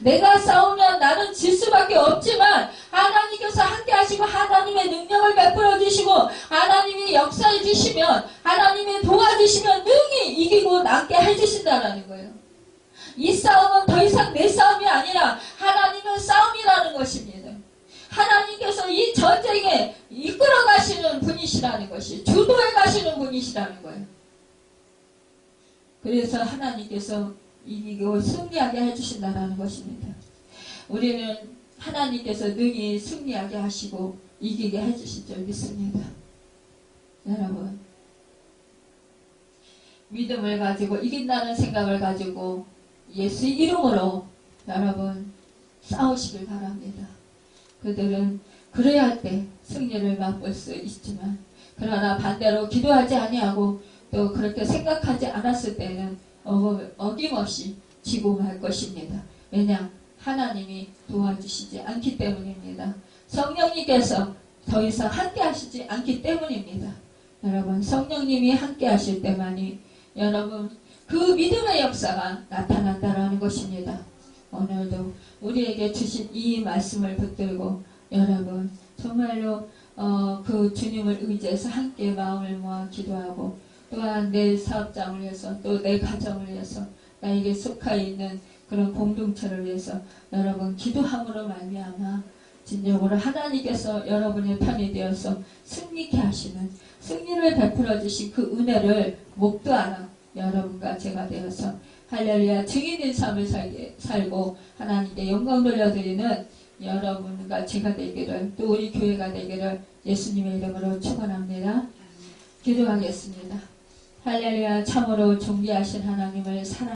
내가 싸우면 나는 질 수밖에 없지만 하나님께서 함께 하시고 하나님의 능력을 베풀어 주시고 하나님이 역사해 주시면 하나님이 도와주시면 능히 이기고 남게 해주신다는 거예요. 이 싸움은 더 이상 내 싸움이 아니라 하나님의 싸움이라는 것입니다. 하나님께서 이 전쟁에 이끌어 가시는 분이시라는 것이 주도해 가시는 분이시라는 거예요. 그래서 하나님께서 이기고 승리하게 해주신다는 것입니다. 우리는 하나님께서 능히 승리하게 하시고 이기게 해주실 줄 믿습니다. 여러분, 믿음을 가지고 이긴다는 생각을 가지고 예수 이름으로 여러분 싸우시길 바랍니다. 그들은 그래야 할 때 승리를 맛볼 수 있지만, 그러나 반대로 기도하지 아니하고 또 그렇게 생각하지 않았을 때는 어김없이 지고 말 것입니다. 왜냐? 하나님이 도와주시지 않기 때문입니다. 성령님께서 더 이상 함께 하시지 않기 때문입니다. 여러분, 성령님이 함께 하실 때만이 여러분 그 믿음의 역사가 나타난다라는 것입니다. 오늘도 우리에게 주신 이 말씀을 붙들고 여러분 정말로 그 주님을 의지해서 함께 마음을 모아 기도하고, 또한 내 사업장을 위해서 또 내 가정을 위해서 나에게 속하 있는 그런 공동체를 위해서 여러분 기도함으로 말미암아 진정으로 하나님께서 여러분의 편이 되어서 승리케 하시는, 승리를 베풀어 주신 그 은혜를 목도하는 여러분과 제가 되어서 할렐루야 증인된 삶을 살고 하나님께 영광 돌려드리는 여러분과 제가 되기를, 또 우리 교회가 되기를 예수님의 이름으로 축원합니다. 기도하겠습니다. 할렐루야. 참으로 존귀하신 하나님을 사랑